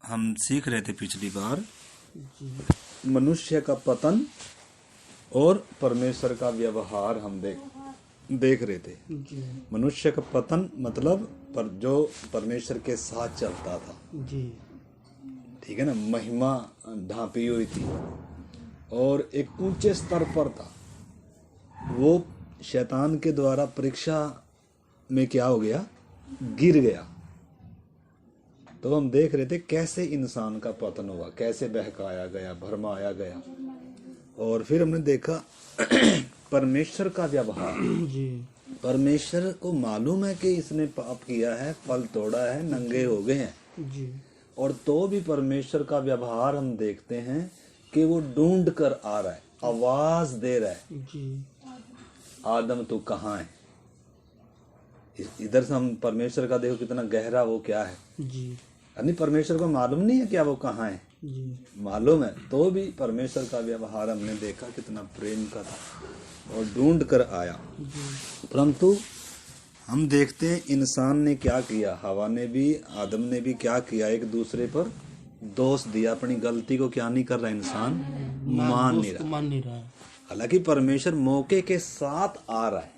हम सीख रहे थे पिछली बार मनुष्य का पतन और परमेश्वर का व्यवहार हम देख रहे थे। मनुष्य का पतन मतलब जो परमेश्वर के साथ चलता था, ठीक है ना, महिमा ढांपी हुई थी और एक ऊंचे स्तर पर था। वो शैतान के द्वारा परीक्षा में क्या हो गया, गिर गया। तो हम देख रहे थे कैसे इंसान का पतन हुआ, कैसे बहकाया गया, भरमाया गया। और फिर हमने देखा परमेश्वर का व्यवहार। परमेश्वर को मालूम है कि इसने पाप किया है, फल तोड़ा है, नंगे हो गए हैं, और तो भी परमेश्वर का व्यवहार हम देखते हैं कि वो ढूंढ कर आ रहा है, आवाज दे रहा है, आदम तू कहाँ है। इधर से हम परमेश्वर का देखो कितना गहरा वो क्या है, यानी परमेश्वर को मालूम नहीं है क्या वो कहाँ है, मालूम है, तो भी परमेश्वर का व्यवहार हमने देखा कितना प्रेम का था और ढूंढ कर आया। परंतु हम देखते हैं इंसान ने क्या किया, हवा ने भी, आदम ने भी क्या किया, एक दूसरे पर दोष दिया। अपनी गलती को क्या नहीं कर रहा इंसान, मान नहीं रहा। हालांकि परमेश्वर मौके के साथ आ रहा है,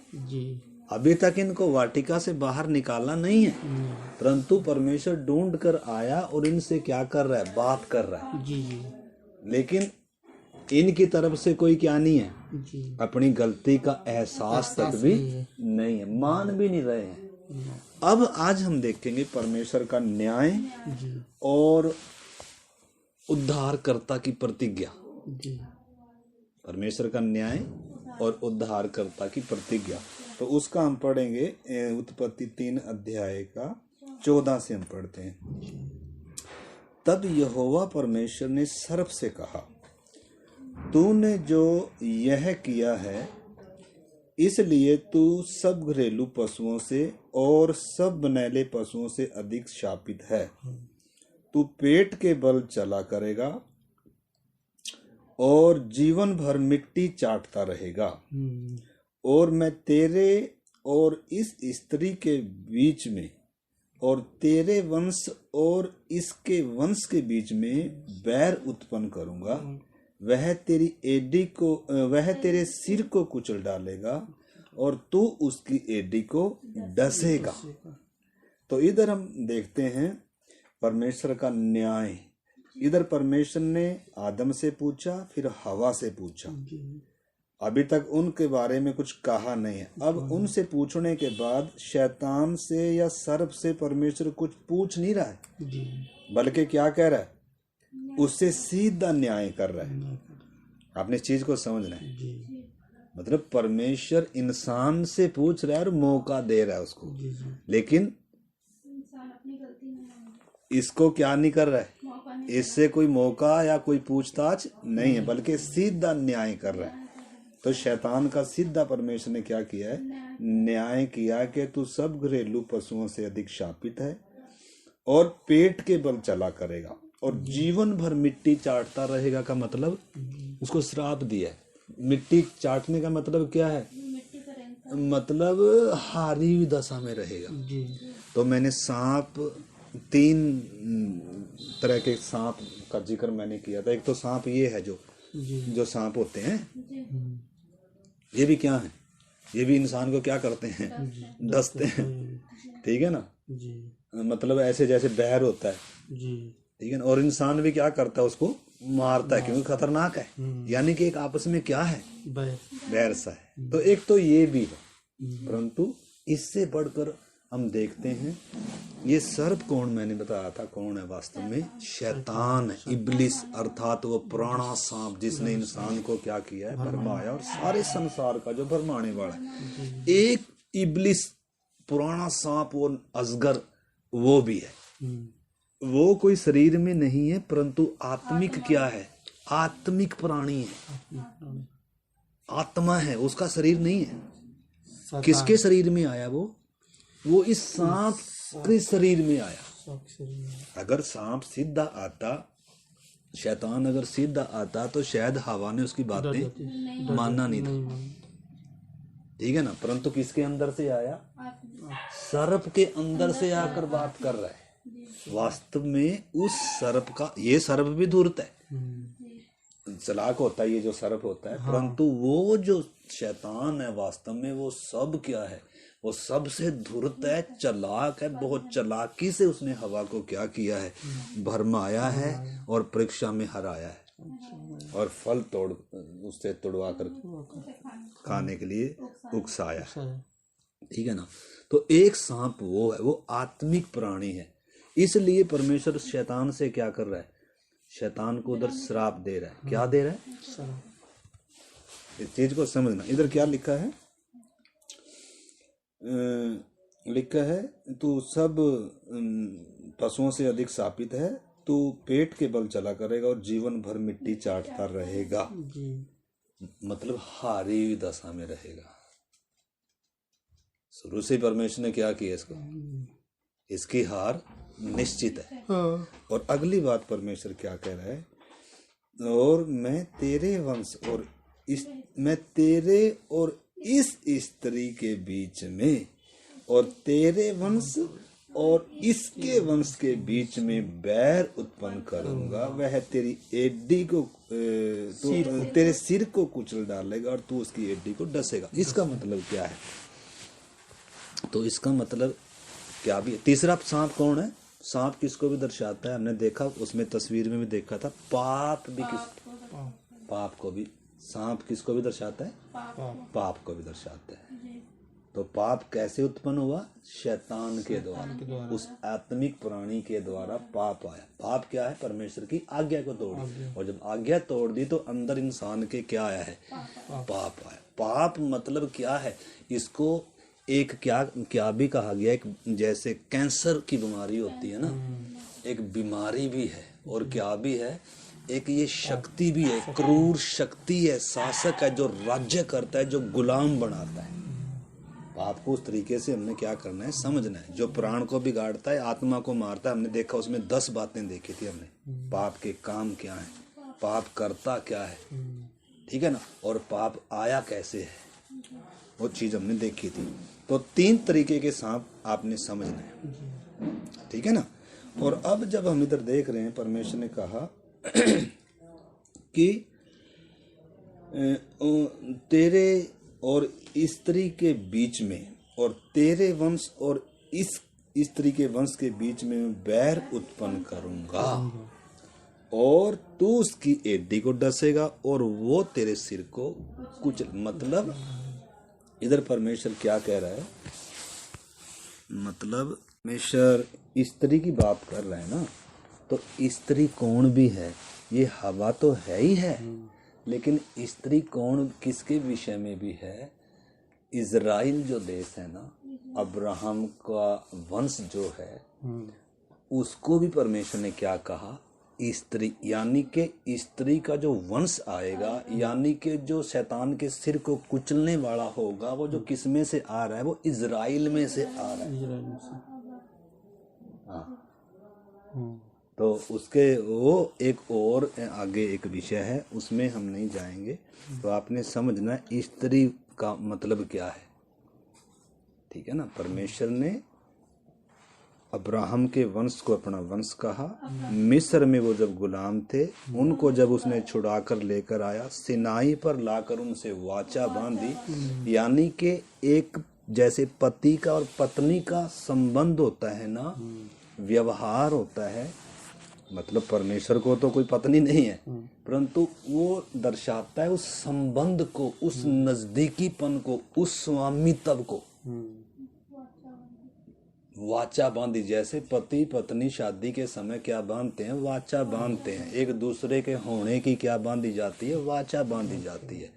अभी तक इनको वाटिका से बाहर निकाला नहीं है, परंतु परमेश्वर ढूंढ कर आया और इनसे क्या कर रहा है, बात कर रहा है। लेकिन इनकी तरफ से कोई क्या नहीं है, अपनी गलती का एहसास तक भी नहीं है, मान भी नहीं रहे हैं। अब आज हम देखेंगे परमेश्वर का न्याय और उद्धारकर्ता की प्रतिज्ञा। परमेश्वर का न्याय और उद्धारकर्ता की प्रतिज्ञा, तो उसका हम पढ़ेंगे उत्पत्ति 3 अध्याय का 14 से हम पढ़ते हैं। तब यहोवा परमेश्वर ने सर्प से कहा, तूने जो यह किया है इसलिए तू सब घरेलू पशुओं से और सब बनैले पशुओं से अधिक शापित है। तू पेट के बल चला करेगा और जीवन भर मिट्टी चाटता रहेगा। और मैं तेरे और इस स्त्री के बीच में और तेरे वंश और इसके वंश के बीच में बैर उत्पन्न करूंगा। वह तेरे सिर को कुचल डालेगा और तू उसकी एड़ी को डसेगा। तो इधर हम देखते हैं परमेश्वर का न्याय। इधर परमेश्वर ने आदम से पूछा, फिर हवा से पूछा। अभी तक उनके बारे में कुछ कहा नहीं है। अब उनसे पूछने के बाद शैतान से या सर्प से परमेश्वर कुछ पूछ नहीं रहा है, बल्कि क्या कह रहा है, उससे सीधा न्याय कर रहा है। आपने इस चीज को समझना है। मतलब परमेश्वर इंसान से पूछ रहा है और मौका दे रहा है उसको, लेकिन इसको क्या नहीं कर रहा है, इससे कोई मौका या कोई पूछताछ नहीं है, बल्कि सीधा न्याय कर रहा है। तो शैतान का सीधा परमेश्वर ने क्या किया है, न्याय किया कि तू सब घरेलू पशुओं से अधिक शापित है और पेट के बल चला करेगा और जीवन भर मिट्टी चाटता रहेगा। का मतलब उसको श्राप दिया है। मिट्टी चाटने का मतलब क्या है, मतलब हारी हुई दशा में रहेगा। तो मैंने सांप, 3 तरह के सांप का जिक्र मैंने किया था। एक तो सांप ये है जो सांप होते हैं, ये भी क्या है, ये भी इंसान को क्या करते हैं, डसते हैं, ठीक है ना। मतलब ऐसे जैसे बैर होता है, ठीक है ना, और इंसान भी क्या करता है, उसको मारता है क्योंकि खतरनाक है। यानी कि एक आपस में क्या है, बैर सा है। तो एक तो ये भी है, परंतु इससे बढ़कर हम देखते हैं ये सर्प कौन, मैंने बताया था कौन है, वास्तव में शैतान है, इब्लिस, अर्थात वो पुराना सांप जिसने इंसान को क्या किया है, भरमाया, और सारे संसार का जो भरमाने वाला है। एक इब्लिस पुराना सांप, वो अजगर, वो भी है। वो कोई शरीर में नहीं है, परंतु आत्मिक क्या है, आत्मिक प्राणी है, आत्मा है, उसका शरीर नहीं है। किसके शरीर में आया वो इस सांप के शरीर में आया। अगर सांप सीधा आता, शैतान अगर सीधा आता, तो शायद हवा ने उसकी बातें मानना नहीं था, ठीक है ना। परंतु किसके अंदर से आया, सर्प के अंदर से आकर बात कर रहा है। वास्तव में उस सर्प का, ये सर्प भी धूर्त है, चालाक होता है ये जो सर्प होता है, परंतु वो जो शैतान है वास्तव में वो सब क्या है, वो सबसे धूर्त है, चालाक है, बहुत चालाकी से उसने हवा को क्या किया है, भरमाया है और परीक्षा में हराया है और फल उससे तोड़वा कर खाने के लिए उकसाया है। ठीक है ना। तो एक सांप वो है, वो आत्मिक प्राणी है, इसलिए परमेश्वर शैतान से क्या कर रहा है, शैतान को उधर श्राप दे रहा है। क्या दे रहा है, इस चीज को समझना। इधर क्या लिखा है, लिखा है तू सब पशुओं से अधिक शापित है, तू पेट के बल चला करेगा और जीवन भर मिट्टी चाटता रहेगा। मतलब हारी हुई दशा में रहेगा। शुरू से परमेश्वर ने क्या किया इसको, इसकी हार निश्चित है। और अगली बात परमेश्वर क्या कह रहा है, और मैं तेरे वंश और मैं तेरे और इस स्त्री के बीच में और तेरे वंश और इसके वंश के बीच में बैर उत्पन्न करूंगा, वह तेरी एड्डी को तेरे सिर को कुचल डालेगा और तू उसकी एड्डी को डसेगा। इसका मतलब क्या है, तो इसका मतलब क्या भी। तीसरा सांप कौन है, सांप किसको भी दर्शाता है, हमने देखा उसमें तस्वीर में भी देखा था, पाप भी पाप को भी, सांप किसको भी दर्शाता है, पाप को भी दर्शाता है। तो पाप कैसे उत्पन्न हुआ, शैतान के द्वारा, उस आत्मिक प्राणी के द्वारा पाप आया। पाप क्या है, परमेश्वर की आज्ञा को तोड़ी, और जब आज्ञा तोड़ दी तो अंदर इंसान के क्या आया है, पाप आया। पाप मतलब क्या है, इसको एक क्या भी कहा गया, एक जैसे कैंसर की बीमारी होती है ना, एक बीमारी भी है और क्या भी है, एक ये शक्ति भी है, क्रूर शक्ति है, शासक है जो राज्य करता है, जो गुलाम बनाता है। पाप को उस तरीके से हमने क्या करना है, समझना है। जो प्राण को बिगाड़ता है, आत्मा को मारता है, हमने देखा उसमें 10 बातें देखी थी हमने, पाप के काम क्या है, पाप करता क्या है, ठीक है ना, और पाप आया कैसे है, वो चीज हमने देखी थी। तो 3 तरीके के सांप आपने समझना है, ठीक है ना। और अब जब हम इधर देख रहे हैं, परमेश्वर ने कहा कि तेरे और स्त्री के बीच में और तेरे वंश और इस स्त्री के वंश के बीच में बैर उत्पन्न करूंगा और तू उसकी एड़ी को डसेगा और वो तेरे सिर को कुचल। मतलब इधर परमेश्वर क्या कह रहा है, मतलब परमेश्वर स्त्री की बात कर रहा है ना, तो स्त्री कौन भी है, ये हवा तो है ही है, लेकिन स्त्री कौन किसके विषय में भी है, इजराइल जो देश है ना, अब्राहम का वंश जो है, उसको भी परमेश्वर ने क्या कहा, स्त्री, यानी कि स्त्री का जो वंश आएगा, यानी कि जो शैतान के सिर को कुचलने वाला होगा, वो जो किस में से आ रहा है, वो इजराइल में से आ रहा है। हाँ, तो उसके वो एक और आगे एक विषय है, उसमें हम नहीं जाएंगे। तो आपने समझना स्त्री का मतलब क्या है, ठीक है ना। परमेश्वर ने अब्राहम के वंश को अपना वंश कहा। मिस्र में वो जब गुलाम थे, उनको जब उसने छुड़ा कर लेकर आया, सिनाई पर लाकर उनसे वाचा बांधी, यानी कि एक जैसे पति का और पत्नी का संबंध होता है ना, व्यवहार होता है, मतलब परमेश्वर को तो कोई पत्नी नहीं है, परंतु वो दर्शाता है उस संबंध को, उस नजदीकीपन को, उस स्वामित्व को। वाचा बांधी, जैसे पति पत्नी शादी के समय क्या बांधते हैं, वाचा बांधते हैं, एक दूसरे के होने की क्या बांधी जाती है, वाचा बांधी जाती है,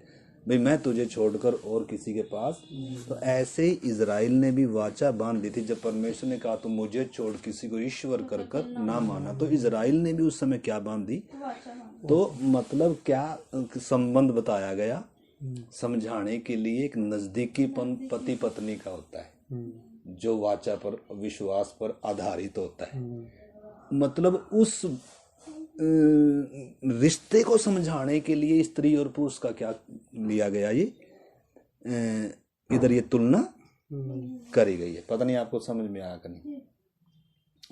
भाई मैं तुझे छोड़कर और किसी के पास। तो ऐसे ही इजराइल ने भी वाचा बांध दी थी, जब परमेश्वर ने कहा तो मुझे छोड़ किसी को ईश्वर कर कर ना माना, तो इजराइल ने भी उस समय क्या बांध दी। तो मतलब क्या संबंध बताया गया, समझाने के लिए एक नजदीकीपन पति पत्नी का होता है, जो वाचा पर विश्वास पर आधारित होता है। मतलब उस रिश्ते को समझाने के लिए स्त्री और पुरुष का क्या लिया गया, ये इधर ये तुलना करी गई है। पता नहीं आपको समझ में आया कि नहीं।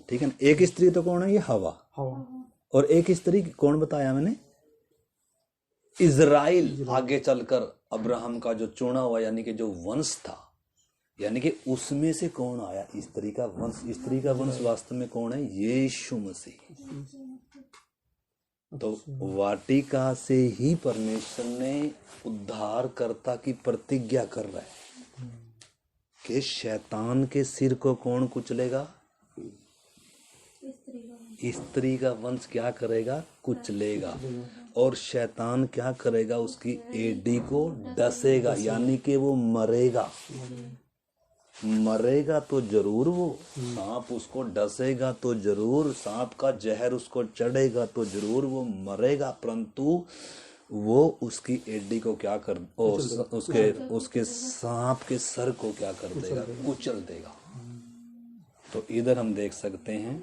ठीक है ना। एक स्त्री तो कौन है, ये हवा। और एक स्त्री कौन बताया मैंने, इजराइल। आगे चलकर अब्राहम का जो चुना हुआ यानी कि जो वंश था, यानी कि उसमें से कौन आया, स्त्री का वंश। स्त्री का वंश वास्तव में कौन है, यीशु मसीह। तो वाटिका से ही परमेश्वर ने उद्धारकर्ता की प्रतिज्ञा कर रहा है कि शैतान के सिर को कौन कुचलेगा, स्त्री का वंश क्या करेगा, कुचलेगा। और शैतान क्या करेगा, उसकी एडी को डसेगा, यानी कि वो मरेगा। मरेगा तो जरूर, वो सांप उसको डसेगा तो जरूर, सांप का जहर उसको चढ़ेगा तो जरूर वो मरेगा, परंतु वो उसकी एडी को क्या कर, उसके सांप के सर को क्या कर देगा, कुचल देगा। तो इधर हम देख सकते हैं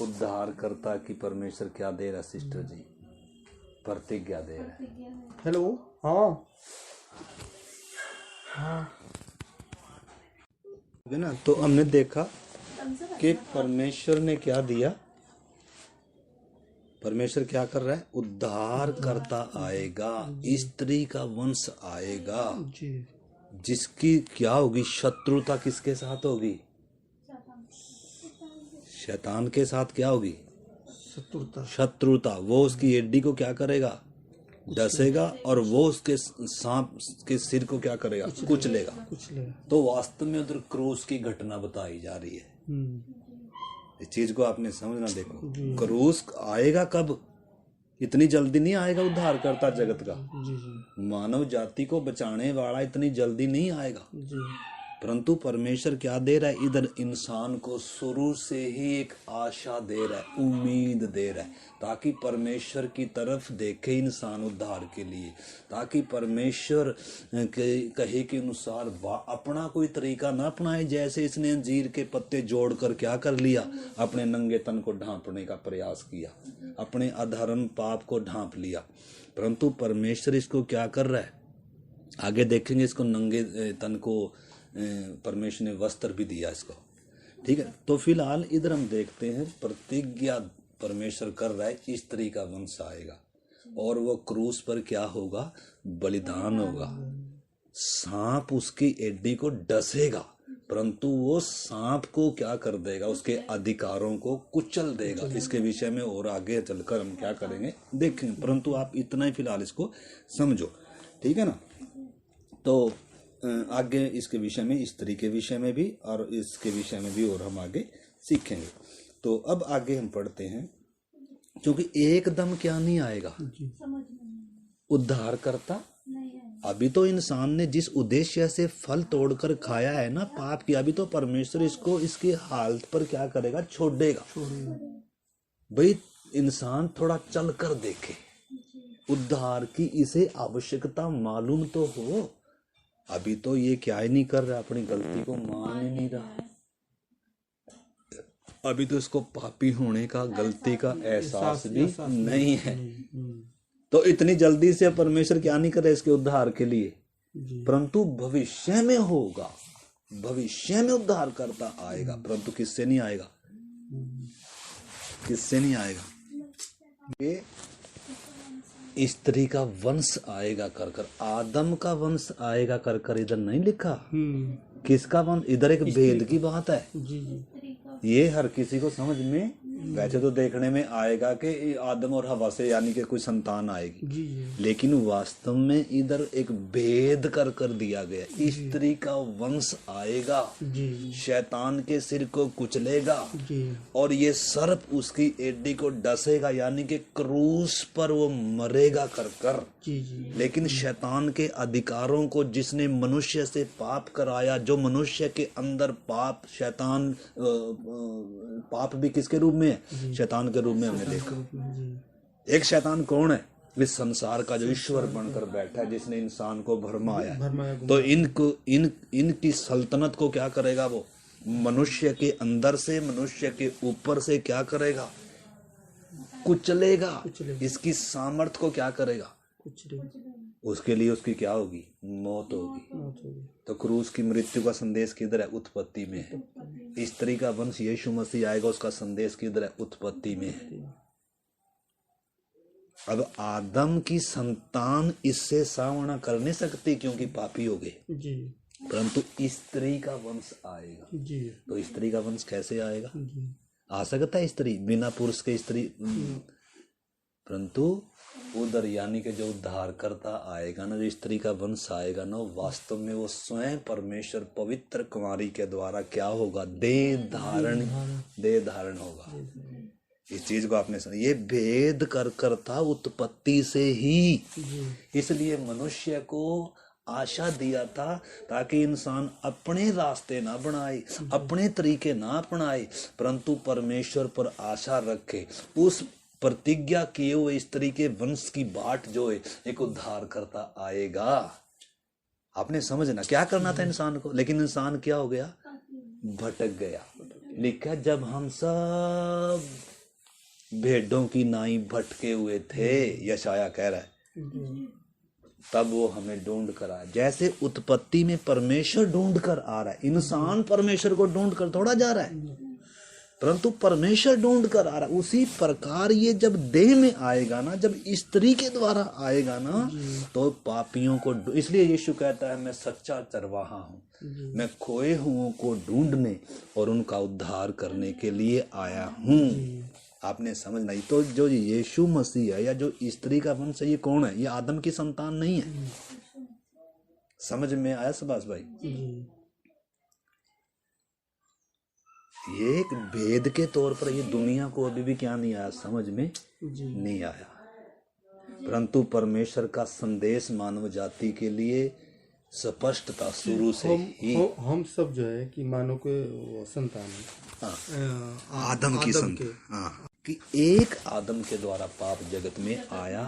उद्धारकर्ता की परमेश्वर क्या दे रहा है, सिस्टर जी, प्रतिज्ञा दे रहा है। हेलो, हाँ है ना। तो हमने देखा कि परमेश्वर ने क्या दिया, परमेश्वर क्या कर रहा है, उद्धार करता आएगा, स्त्री का वंश आएगा जिसकी क्या होगी, शत्रुता किसके साथ होगी, शैतान के साथ क्या होगी, शत्रुता। वो उसकी एडी को क्या करेगा, डसेगा, और वो उसके सांप के सिर को क्या करेगा, कुचलेगा। तो वास्तव में उधर क्रूस की घटना बताई जा रही है। इस चीज को आपने समझना। देखो क्रूस आएगा कब, इतनी जल्दी नहीं आएगा उद्धारकर्ता जगत का, मानव जाति को बचाने वाला इतनी जल्दी नहीं आएगा। परंतु परमेश्वर क्या दे रहा है, इधर इंसान को शुरू से ही एक आशा दे रहा है, उम्मीद दे रहा है, ताकि परमेश्वर की तरफ देखे इंसान उद्धार के लिए, ताकि परमेश्वर कहे के अनुसार अपना कोई तरीका ना अपनाए। जैसे इसने अंजीर के पत्ते जोड़कर क्या कर लिया, अपने नंगे तन को ढांपने का प्रयास किया, अपने अधर्म पाप को ढांप लिया। परंतु परमेश्वर इसको क्या कर रहा है, आगे देखेंगे, इसको नंगे तन को परमेश्वर ने वस्त्र भी दिया इसको, ठीक है। तो फिलहाल इधर हम देखते हैं प्रतिज्ञा परमेश्वर कर रहा है, स्त्री का वंश आएगा और वो क्रूस पर क्या होगा, बलिदान होगा। सांप उसकी एडी को डसेगा, परंतु वो सांप को क्या कर देगा, उसके अधिकारों को कुचल देगा। इसके विषय में और आगे चलकर हम क्या करेंगे देखेंगे, परंतु आप इतना ही फिलहाल इसको समझो, ठीक है ना। तो आगे इसके विषय में, स्त्री के विषय में भी और इसके विषय में भी और हम आगे सीखेंगे। तो अब आगे हम पढ़ते हैं, क्योंकि एकदम क्या नहीं आएगा उद्धार करता। अभी तो इंसान ने जिस उद्देश्य से फल तोड़कर खाया है ना पाप की, अभी तो परमेश्वर इसको इसकी हालत पर क्या करेगा, छोड़ेगा। भाई इंसान थोड़ा चल कर देखे, उद्धार की इसे आवश्यकता मालूम तो हो। अभी तो ये क्या ही नहीं कर रहा, अपनी गलती को मान ही नहीं रहा। अभी तो इसको पापी होने का, गलती का एहसास भी नहीं है। तो इतनी जल्दी से परमेश्वर क्या नहीं करे इसके उद्धार के लिए, परंतु भविष्य में होगा, भविष्य में उद्धार करता आएगा। परंतु किससे नहीं आएगा, किससे नहीं आएगा, ये स्त्री का वंश आएगा कर कर, आदम का वंश आएगा कर कर इधर नहीं लिखा। किसका वंश, इधर एक भेद की बात है। ये हर किसी को समझ में, वैसे तो देखने में आएगा कि आदम और हवा से यानी कि कोई संतान आएगी, लेकिन वास्तव में इधर एक भेद कर कर दिया गया। स्त्री का वंश आएगा, शैतान के सिर को कुचलेगा और ये सर्प उसकी एडी को डसेगा, यानी कि क्रूस पर वो मरेगा कर कर। लेकिन शैतान के अधिकारों को जिसने मनुष्य से पाप कराया, जो मनुष्य के अंदर पाप, शैतान पाप भी किसके रूप में है, शैतान के रूप में हमने देखा। एक शैतान कौन है, इस संसार का जो ईश्वर बनकर बैठा है, जिसने इंसान को भरमाया है। तो इनकी सल्तनत को क्या करेगा, वो मनुष्य के अंदर से, मनुष्य के ऊपर से क्या करेगा, कुचलेगा। इसकी सामर्थ को क्या करेगा, उसके लिए उसकी क्या होगी, मौत होगी। तो क्रूस की मृत्यु का संदेश किधर है, उत्पत्ति में है। स्त्री का वंश यीशु मसीह आएगा, उसका संदेश किधर है? उत्पत्ति में है। अब आदम की संतान इससे सामना कर नहीं सकती क्योंकि पापी हो गए जी, परंतु स्त्री का वंश आएगा। जी, तो स्त्री का वंश कैसे आएगा? जी, आ सकता है स्त्री बिना पुरुष के स्त्री, परंतु उधर यानी कि जो उद्धारकर्ता आएगा ना, जो स्त्री का वंश आएगा ना, वास्तव में वो स्वयं परमेश्वर पवित्र कुमारी के द्वारा क्या होगा? देह धारण होगा। इस चीज को आपने सुना, ये भेद कर करता उत्पत्ति से ही। इसलिए मनुष्य को आशा दिया था ताकि इंसान अपने रास्ते ना बनाए, अपने तरीके ना अपनाए, परंतु परमेश्वर पर आशा रखे। उस प्रतिज्ञा किए हुए स्त्री के वंश की बाट जो है, एक उद्धार करता आएगा। आपने समझना क्या करना था इंसान को, लेकिन इंसान क्या हो गया? भटक गया। लिखा जब हम सब भेड़ों की नाई भटके हुए थे, यशाया कह रहा है, तब वो हमें ढूंढ कर आया। जैसे उत्पत्ति में परमेश्वर ढूंढ कर आ रहा है, इंसान परमेश्वर को ढूंढ कर थोड़ा जा रहा है, परंतु परमेश्वर ढूंढ कर आ रहा है। उसी प्रकार ये जब देह में आएगा ना, जब स्त्री के द्वारा आएगा ना, तो पापियों को, इसलिए यीशु कहता है मैं सच्चा चरवाहा हूँ, मैं खोए हुओं को ढूंढने और उनका उद्धार करने के लिए आया हूँ। आपने समझना। तो जो यीशु मसीह है या जो स्त्री का वंश है, ये कौन है? ये आदम की संतान नहीं है। समझ में आया सुभाष भाई? ये एक भेद के तौर पर ये दुनिया को अभी भी क्या नहीं आया, समझ में नहीं आया, परंतु परमेश्वर का संदेश मानव जाति के लिए स्पष्ट था शुरू से ही। हम सब जो है कि मानव के संतान है, आदम की संतान, कि एक आदम के द्वारा पाप जगत में आया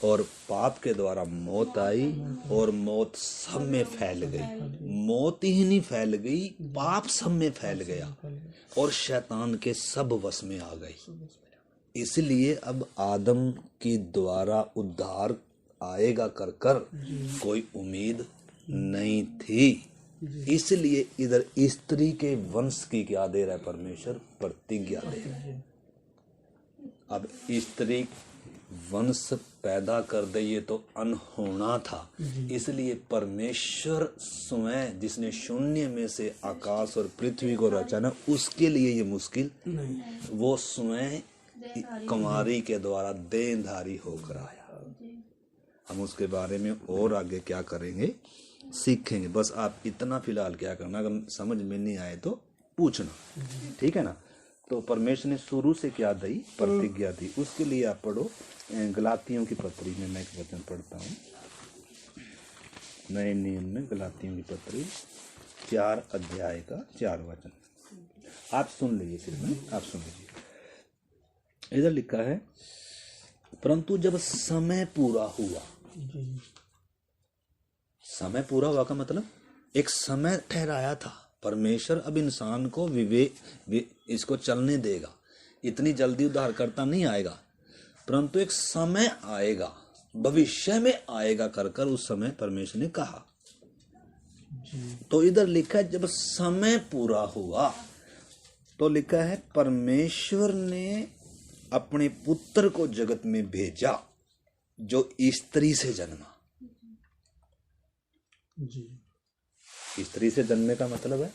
और पाप के द्वारा मौत आई और मौत सब में फैल गई। मौत ही नहीं फैल गई, पाप सब में फैल गया और शैतान के सब वश में आ गई। इसलिए अब आदम के द्वारा उद्धार आएगा कर कर कोई उम्मीद नहीं थी। इसलिए इधर स्त्री के वंश की क्या दे रहा है परमेश्वर? प्रतिज्ञा दे रहा है। अब स्त्री वंश पैदा कर दे, ये तो अनहोना था। इसलिए परमेश्वर स्वयं जिसने शून्य में से आकाश और पृथ्वी को रचा ना, उसके लिए ये मुश्किल नहीं। वो स्वयं कुमारी के द्वारा देहधारी होकर आया। हम उसके बारे में और आगे क्या करेंगे सीखेंगे। बस आप इतना फिलहाल क्या करना, अगर समझ में नहीं आए तो पूछना, ठीक है ना। तो परमेश्वर ने शुरू से क्या दी? प्रतिज्ञा दी। उसके लिए आप पढ़ो गलातियों की पत्री में, मैं एक वचन पढ़ता हूँ नए नियम में, गलातियों की पत्री 4 अध्याय का 4 वचन। आप सुन लीजिए, सिर्फ में आप सुन लीजिए। इधर लिखा है, परंतु जब समय पूरा हुआ। समय पूरा हुआ का मतलब एक समय ठहराया था परमेश्वर। अब इंसान को विवेक इसको चलने देगा, इतनी जल्दी उद्धारकर्ता नहीं आएगा, परंतु एक समय आएगा, भविष्य में आएगा कर कर उस समय परमेश्वर ने कहा। तो इधर लिखा है जब समय पूरा हुआ, तो लिखा है परमेश्वर ने अपने पुत्र को जगत में भेजा जो स्त्री से जन्मा। स्त्री से जन्मे का मतलब है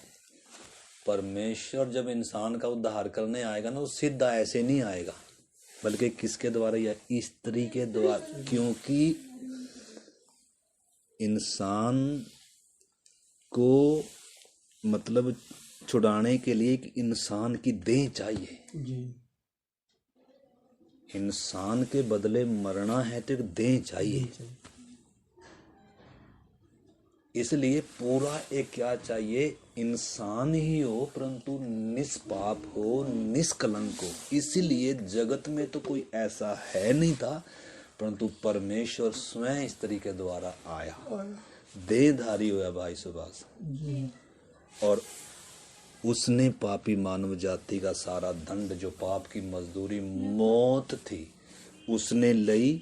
परमेश्वर जब इंसान का उद्धार करने आएगा ना, वो सीधा ऐसे नहीं आएगा, बल्कि किसके द्वारा? या स्त्री के द्वारा। क्योंकि इंसान को मतलब छुड़ाने के लिए एक इंसान की देह चाहिए। इंसान के बदले मरना है तो एक देह चाहिए। इसलिए पूरा एक क्या चाहिए? इंसान ही हो परंतु निष्पाप हो, निष्कलंक हो। इसीलिए जगत में तो कोई ऐसा है नहीं था, परंतु परमेश्वर स्वयं स्त्री के द्वारा आया, देहधारी हुआ भाई सुभाष, और उसने पापी मानव जाति का सारा दंड, जो पाप की मजदूरी मौत थी, उसने लई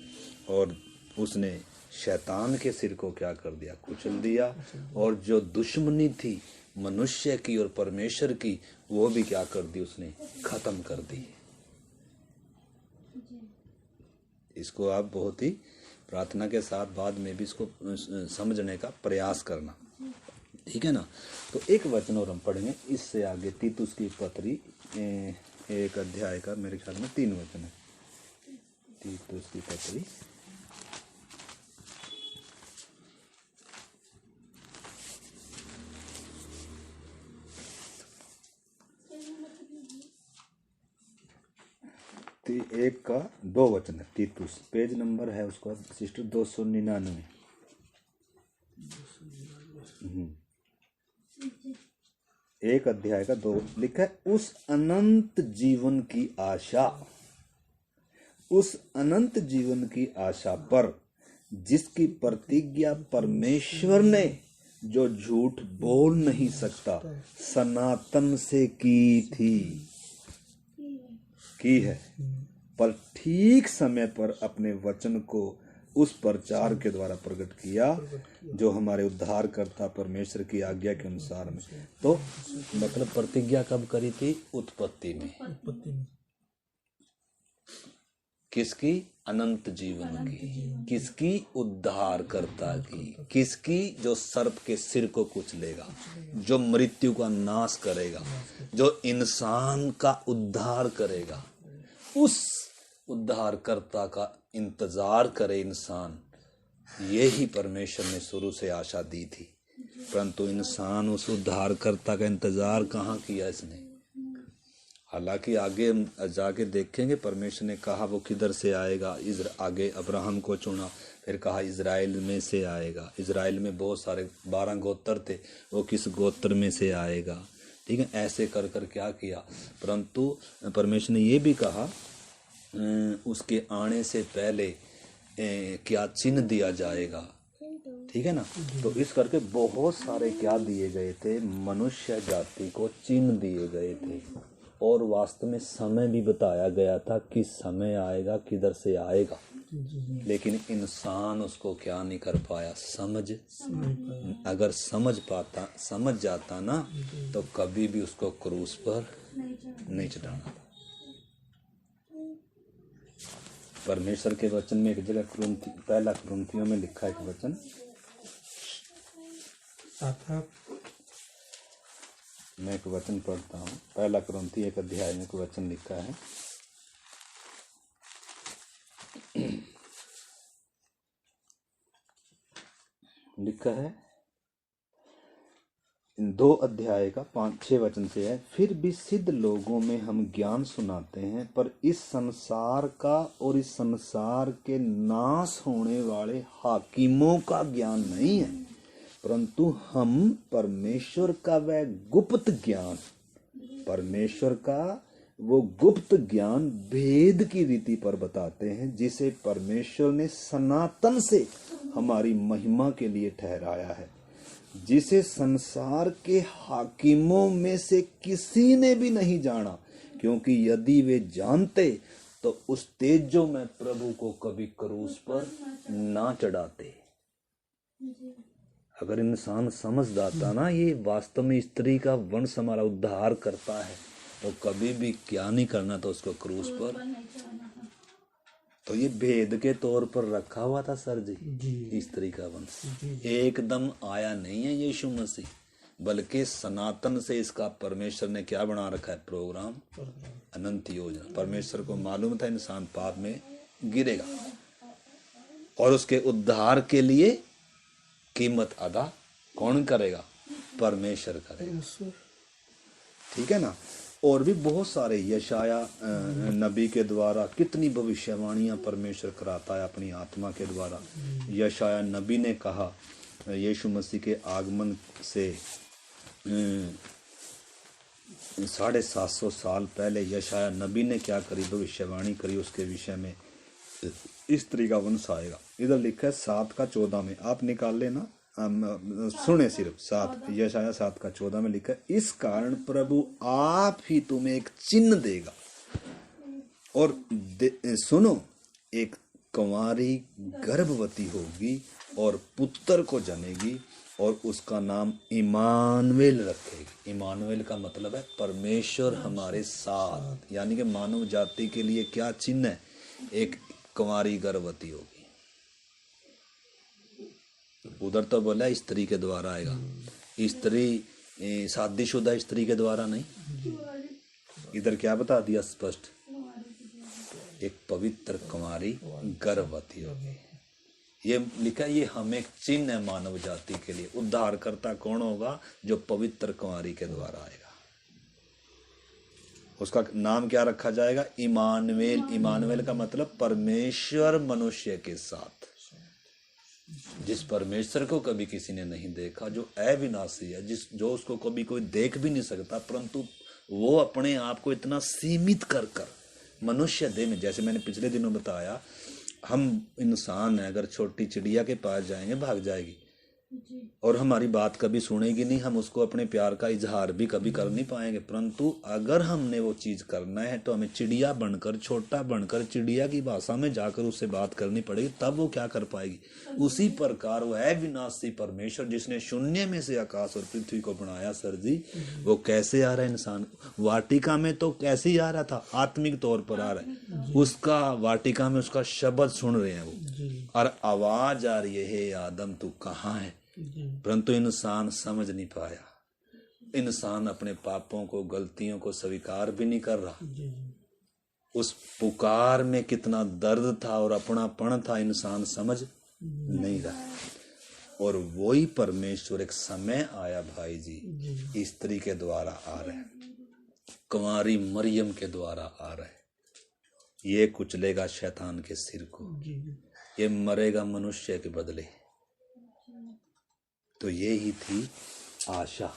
और उसने शैतान के सिर को क्या कर दिया? कुचल दिया। और जो दुश्मनी थी मनुष्य की और परमेश्वर की, वो भी क्या कर दी उसने, खत्म कर दी। इसको आप बहुत ही प्रार्थना के साथ बाद में भी इसको समझने का प्रयास करना, ठीक है ना। तो एक वचन और हम पढ़ेंगे, इससे आगे तीतुस की पत्री 1 अध्याय का मेरे ख्याल में 3 वचन है। तीतुस की पत्री 1 का 2 वचन है। तीतुस पेज नंबर है उसका सिस्टर 299। 1 अध्याय का 2 लिखा है, उस अनंत जीवन की आशा, उस अनंत जीवन की आशा पर जिसकी प्रतिज्ञा परमेश्वर ने, जो झूठ बोल नहीं सकता, सनातन से की है, पर ठीक समय पर अपने वचन को उस प्रचार के द्वारा प्रकट किया जो हमारे उद्धारकर्ता परमेश्वर की आज्ञा के अनुसार में। तो मतलब प्रतिज्ञा कब करी थी? उत्पत्ति में। किसकी? अनंत जीवन की। किसकी? उद्धारकर्ता की। किसकी? जो सर्प के सिर को कुचलेगा, जो मृत्यु का नाश करेगा, जो इंसान का उद्धार करेगा। उस उद्धारकर्ता का इंतजार करे इंसान, यही परमेश्वर ने शुरू से आशा दी थी। परंतु इंसान उस उद्धारकर्ता का इंतजार कहाँ किया इसने। हालांकि आगे जाके देखेंगे परमेश्वर ने कहा वो किधर से आएगा। आगे अब्राहम को चुना, फिर कहा इजराइल में से आएगा। इजराइल में बहुत सारे 12 गोत्र थे, वो किस गोत्र में से आएगा, ठीक है। ऐसे कर कर क्या किया। परंतु परमेश्वर ने ये भी कहा उसके आने से पहले क्या चिन्ह दिया जाएगा, ठीक है ना। तो इस करके बहुत सारे क्या दिए गए थे, मनुष्य जाति को चिन्ह दिए गए थे। और वास्तव में समय भी बताया गया था कि समय आएगा, किधर से आएगा। लेकिन इंसान उसको क्या नहीं कर पाया, अगर समझ जाता ना, तो कभी भी उसको क्रूस पर नहीं चढ़ाना। परमेश्वर के वचन में एक जगह पहला कुरिन्थियों में लिखा है एक वचन, मैं एक वचन पढ़ता हूँ। पहला कुरिन्थी 1 अध्याय में एक वचन लिखा है, लिखा है 2 अध्याय का 5-6 वचन से है। फिर भी सिद्ध लोगों में हम ज्ञान सुनाते हैं, पर इस संसार का और इस संसार के नाश होने वाले हाकिमों का ज्ञान नहीं है, परंतु हम परमेश्वर का वह गुप्त ज्ञान, परमेश्वर का वो गुप्त ज्ञान भेद की रीति पर बताते हैं, जिसे परमेश्वर ने सनातन से हमारी महिमा के लिए ठहराया है, जिसे संसार के हाकिमों में से किसी ने भी नहीं जाना, क्योंकि यदि वे जानते तो उस तेजो में प्रभु को कभी क्रूस पर ना चढ़ाते। अगर इंसान समझ जाता ना ये वास्तव में स्त्री का वंश हमारा उद्धार करता है, तो कभी भी क्या नहीं करना था उसको क्रूस पर। तो ये भेद के तौर पर रखा हुआ था सर जी, स्त्री का वंश एकदम आया नहीं है यीशु मसीह, बल्कि सनातन से इसका परमेश्वर ने क्या बना रखा है, प्रोग्राम, अनंत योजना। परमेश्वर को मालूम था इंसान पाप में गिरेगा और उसके उद्धार के लिए कीमत अदा कौन करेगा, परमेश्वर करेगा, ठीक है ना। और भी बहुत सारे यशाया नबी के द्वारा कितनी भविष्यवाणियां परमेश्वर कराता है अपनी आत्मा के द्वारा। यशाया नबी ने कहा यीशु मसीह के आगमन से 750 साल पहले यशाया नबी ने क्या करी, भविष्यवाणी करी उसके विषय में, स्त्री का वंश आएगा। इधर लिखा है 7 का 14 में, आप निकाल लेना, सुने सिर्फ 7 यशाया 7 का 14 में लिखा है, इस कारण प्रभु आप ही तुम्हें एक चिन्ह देगा और सुनो, एक कुंवारी गर्भवती होगी और पुत्र को जनेगी और उसका नाम इमानुएल रखेगी। इमानुएल का मतलब है परमेश्वर हमारे साथ, यानी कि मानव जाति के लिए क्या चिन्ह है? एक कुंवारी गर्भवती होगी। उधर तो बोला स्त्री के द्वारा आएगा, स्त्री शादीशुदा स्त्री के द्वारा नहीं। इधर क्या बता दिया स्पष्ट? एक पवित्र कुंवारी गर्भवती होगी। ये लिखा, ये हमें एक चिन्ह है मानव जाति के लिए। उद्धारकर्ता कौन होगा? जो पवित्र कुंवारी के द्वारा आएगा। उसका नाम क्या रखा जाएगा? इमानुएल। इमानुएल का मतलब परमेश्वर मनुष्य के साथ। जिस परमेश्वर को कभी किसी ने नहीं देखा, जो अविनाशी है, जो उसको कभी कोई देख भी नहीं सकता, परंतु वो अपने आप को इतना सीमित कर मनुष्य देह में, जैसे मैंने पिछले दिनों बताया, हम इंसान हैं, अगर छोटी चिड़िया के पास जाएंगे भाग जाएगी और हमारी बात कभी सुनेगी नहीं, हम उसको अपने प्यार का इजहार भी कभी कर नहीं पाएंगे। परंतु अगर हमने वो चीज करना है तो हमें चिड़िया बनकर, छोटा बनकर, चिड़िया की भाषा में जाकर उससे बात करनी पड़ेगी, तब वो क्या कर पाएगी। उसी प्रकार वो है विनाशी परमेश्वर जिसने शून्य में से आकाश और पृथ्वी को बनाया सर जी, वो कैसे आ रहा है इंसान? वाटिका में तो कैसे ही आ रहा था, आत्मिक तौर पर आ रहा है। उसका वाटिका में उसका शब्द सुन रहे हैं वो, और आवाज आ रही है, हे आदम तू कहाँ है? परंतु इंसान समझ नहीं पाया। इंसान अपने पापों को, गलतियों को स्वीकार भी नहीं कर रहा। उस पुकार में कितना दर्द था और अपनापन था, इंसान समझ नहीं रहा। और वही परमेश्वर एक समय आया भाई जी, स्त्री के द्वारा आ रहा है, कुंवारी मरियम के द्वारा आ रहा है। ये कुचलेगा शैतान के सिर को, ये मरेगा मनुष्य के बदले। तो ये ही थी आशा।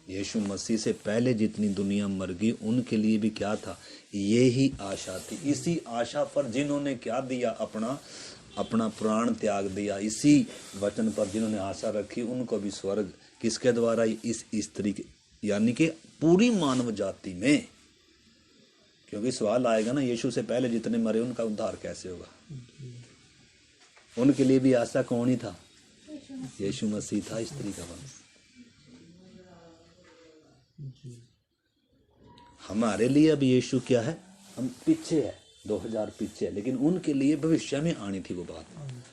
यीशु मसीह से पहले जितनी दुनिया मर गई उनके लिए भी क्या था? ये ही आशा थी। इसी आशा पर जिन्होंने क्या दिया, अपना प्राण त्याग दिया, इसी वचन पर जिन्होंने आशा रखी, उनको भी स्वर्ग किसके द्वारा? इस स्त्री के, यानी कि पूरी मानव जाति में। क्योंकि सवाल आएगा ना, यीशु से पहले जितने मरे उनका उद्धार कैसे होगा? उनके लिए भी आशा कौन ही था? यीशु मसीह था, स्त्री का वंश। हमारे लिए अब यीशु क्या है? हम पीछे है, 2000 पीछे है, लेकिन उनके लिए भविष्य में आनी थी वो बात।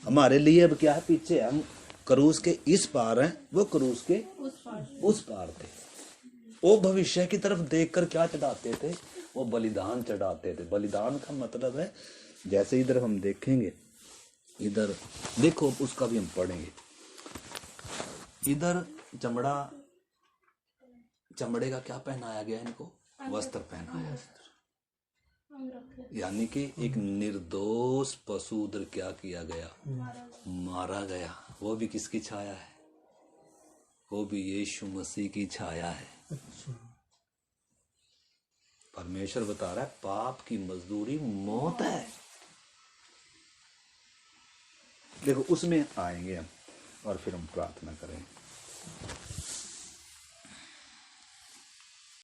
हमारे लिए अब क्या है? पीछे है। हम क्रूस के इस पार हैं, वो क्रूस के उस पार थे। वो भविष्य की तरफ देखकर क्या चढ़ाते थे? वो बलिदान चढ़ाते थे। बलिदान का मतलब है, जैसे इधर हम देखेंगे, इधर देखो, उसका भी हम पढ़ेंगे। इधर चमड़े का क्या पहनाया गया? इनको वस्त्र पहनाया, यानी कि एक निर्दोष पशु उधर क्या किया गया? मारा गया। वो भी किसकी छाया है? वो भी यीशु मसीह की छाया है। परमेश्वर बता रहा है पाप की मजदूरी मौत है। देखो उसमें आएंगे हम और फिर हम प्रार्थना करें।